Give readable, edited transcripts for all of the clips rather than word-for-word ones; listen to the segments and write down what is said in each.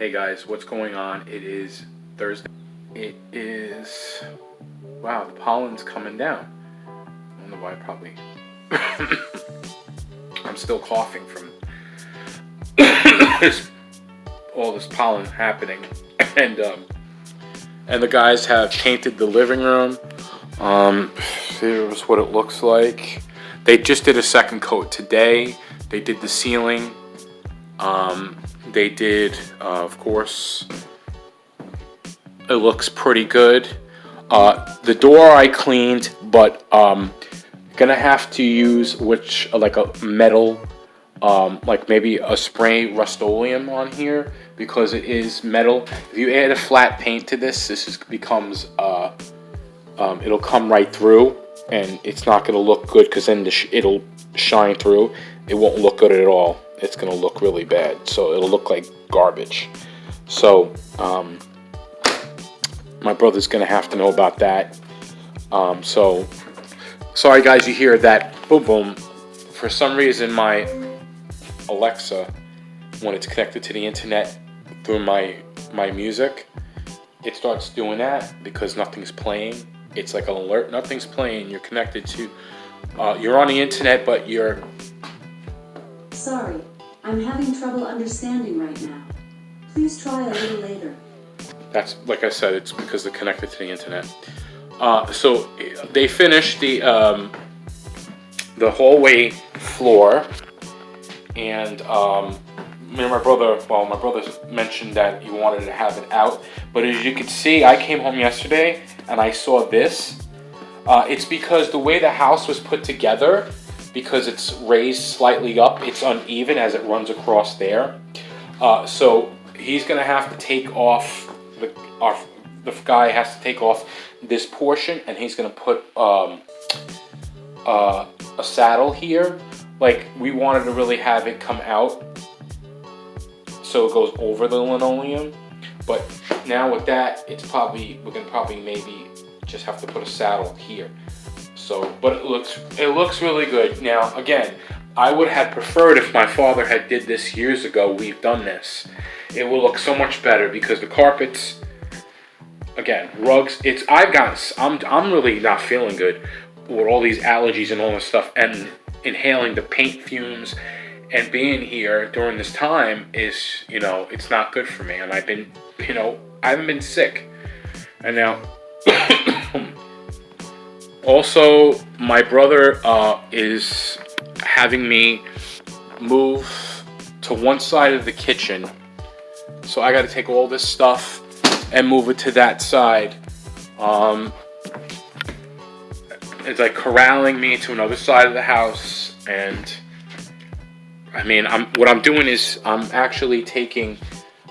Hey guys, what's going on? It is Thursday. It is, wow, the pollen's coming down. I don't know why, probably. I'm still coughing from all this pollen happening. And the guys have painted the living room. Here's what it looks like. They just did a second coat today. They did the ceiling. They did, of course, it looks pretty good. The door I cleaned, but gonna have to use like a metal, like maybe a spray Rust-Oleum on here because it is metal. If you add a flat paint to this becomes it'll come right through, and it's not gonna look good because then it'll shine through. It won't look good at all. It's gonna look really bad, so it'll look like garbage. So my brother's gonna have to know about that. So sorry guys, you hear that boom boom. For some reason my Alexa, when it's connected to the internet through my music, it starts doing that because nothing's playing. It's like an alert, nothing's playing. You're connected to you're on the internet, but you're... Sorry, I'm having trouble understanding right now. Please try a little later. That's, like I said, it's because they're connected to the internet. So they finished the hallway floor, and me and my brother, my brother mentioned that he wanted to have it out, but as you can see, I came home yesterday and I saw this. It's because the way the house was put together, because it's raised slightly up, it's uneven as it runs across there. So he's gonna have to take off, the guy has to take off this portion, and he's gonna put a saddle here. Like, we wanted to really have it come out so it goes over the linoleum, but now with that, we're gonna probably maybe just have to put a saddle here. So, but it looks really good. Now, again, I would have preferred if my father had did this years ago. We've done this. It will look so much better because the carpets, again, rugs. I'm really not feeling good with all these allergies and all this stuff, and inhaling the paint fumes and being here during this time is, it's not good for me. And I've been, I haven't been sick, and now. Also, my brother is having me move to one side of the kitchen. So I got to take all this stuff and move it to that side. It's like corralling me to another side of the house. And I mean, what I'm doing is I'm actually taking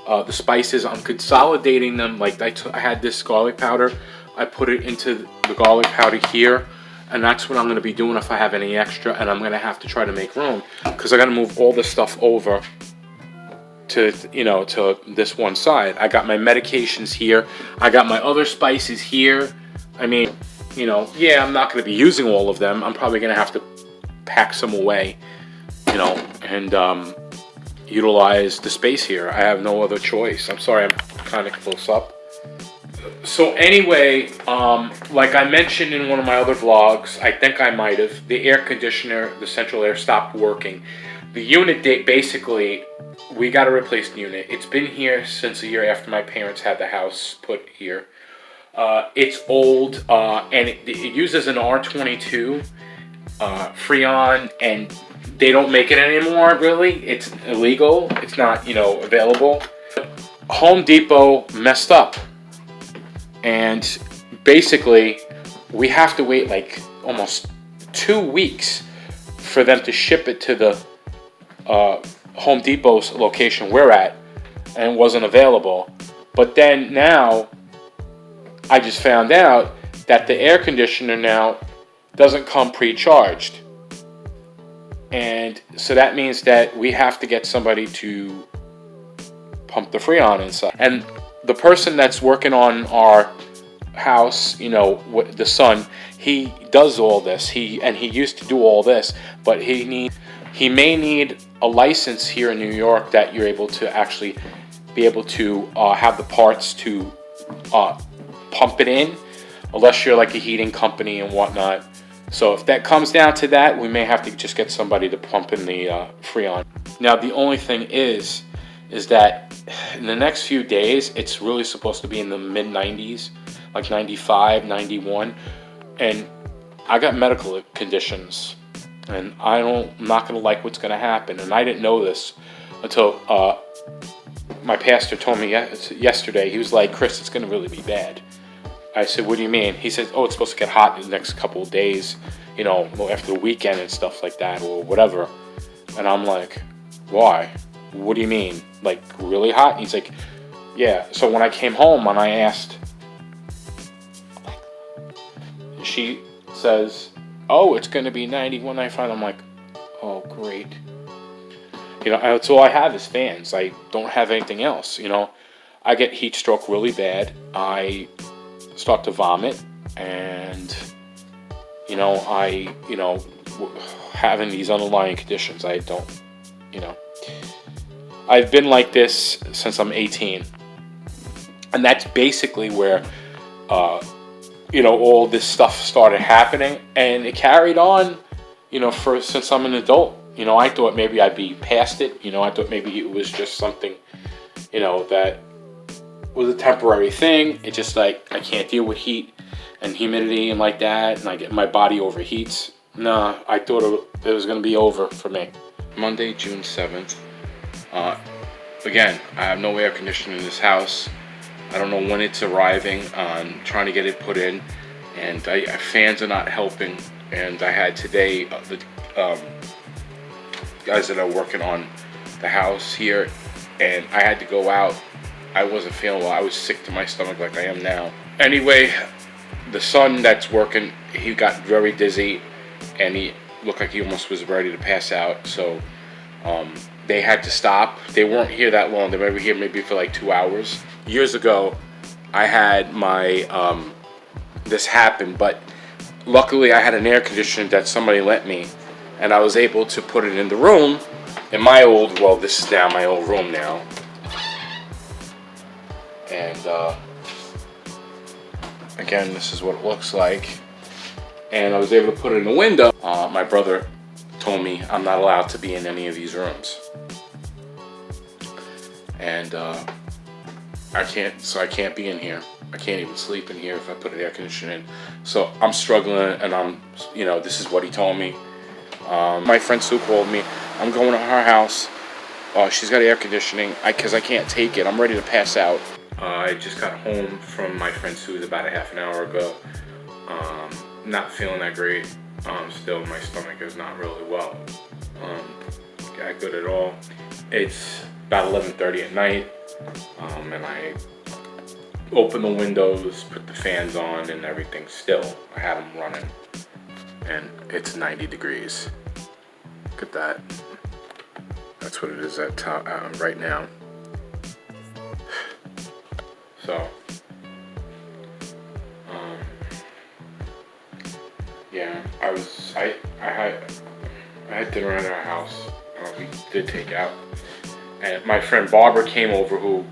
the spices, I'm consolidating them. Like I had this garlic powder. I put it into the garlic powder here, and that's what I'm going to be doing if I have any extra, and I'm going to have to try to make room because I got to move all this stuff over to, to this one side. I got my medications here. I got my other spices here. I mean, yeah, I'm not going to be using all of them. I'm probably going to have to pack some away, and utilize the space here. I have no other choice. I'm sorry, I'm kind of close up. So anyway, like I mentioned in one of my other vlogs, I think I might have, the air conditioner, the central air stopped working. The unit, basically, we got to replace the unit. It's been here since a year after my parents had the house put here. It's old, and it uses an R22 Freon, and they don't make it anymore, really. It's illegal. It's not, available. Home Depot messed up. And basically, we have to wait like almost 2 weeks for them to ship it to the Home Depot's location we're at, and it wasn't available. But then now, I just found out that the air conditioner now doesn't come pre-charged. And so that means that we have to get somebody to pump the Freon inside. And the person that's working on our house, the son, he does all this. He used to do all this, but he may need a license here in New York that you're able to actually be able to have the parts to pump it in, unless you're like a heating company and whatnot. So if that comes down to that, we may have to just get somebody to pump in the Freon. Now the only thing is that in the next few days, it's really supposed to be in the mid 90s, like 95, 91. And I got medical conditions, and I'm not going to like what's going to happen. And I didn't know this until my pastor told me yesterday. He was like, Chris, it's going to really be bad. I said, what do you mean? He said, oh, it's supposed to get hot in the next couple of days, you know, after the weekend and stuff like that, or whatever. And I'm like, why? What do you mean? Like, really hot? And he's like, yeah. So when I came home and I asked, she says, oh, it's going to be 91, 95. I'm like, oh, great. You know, that's all I have is fans. I don't have anything else. You know, I get heat stroke really bad. I start to vomit, and having these underlying conditions, I don't, I've been like this since I'm 18, and that's basically where all this stuff started happening, and it carried on since I'm an adult. I thought maybe I'd be past it. I thought maybe it was just something that was a temporary thing. It's just like I can't deal with heat and humidity and like that, and my body overheats. Nah, I thought it was going to be over for me. Monday, June 7th. Again, I have no air conditioning in this house. I don't know when it's arriving. I'm trying to get it put in, and fans are not helping. And I had today the guys that are working on the house here, and I had to go out. I wasn't feeling well. I was sick to my stomach like I am now. Anyway, the son that's working, he got very dizzy, and he looked like he almost was ready to pass out. So they had to stop. They weren't here that long. They were here maybe for like 2 hours. Years ago, I had my this happen, but luckily I had an air conditioner that somebody lent me, and I was able to put it in the room. In my this is now my old room now. And again, this is what it looks like. And I was able to put it in the window. My brother told me I'm not allowed to be in any of these rooms. And I can't be in here. I can't even sleep in here if I put an air conditioner in. So I'm struggling, and this is what he told me. My friend Sue called me. I'm going to her house. She's got air conditioning because I can't take it. I'm ready to pass out. I just got home from my friend Sue's about a half an hour ago. Not feeling that great. Still, my stomach is not really well. Not good at all. It's about 11:30 at night, and I opened the windows, put the fans on, and everything's still. I have them running, and it's 90 degrees. Look at that. That's what it is at top right now. So, yeah, I had dinner at our house. We did take out, and my friend Barbara came over, who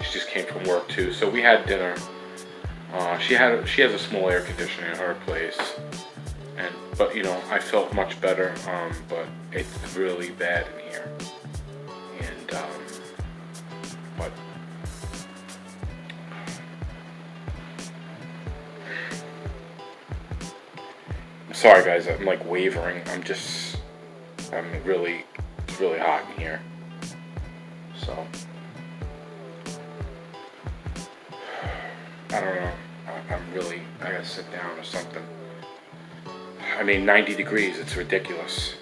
she just came from work too. So we had dinner. She has a small air conditioner in her place, but I felt much better. But it's really bad in here, and but. Sorry guys, I'm like wavering. It's really hot in here. So, I don't know. I gotta sit down or something. 90 degrees, it's ridiculous.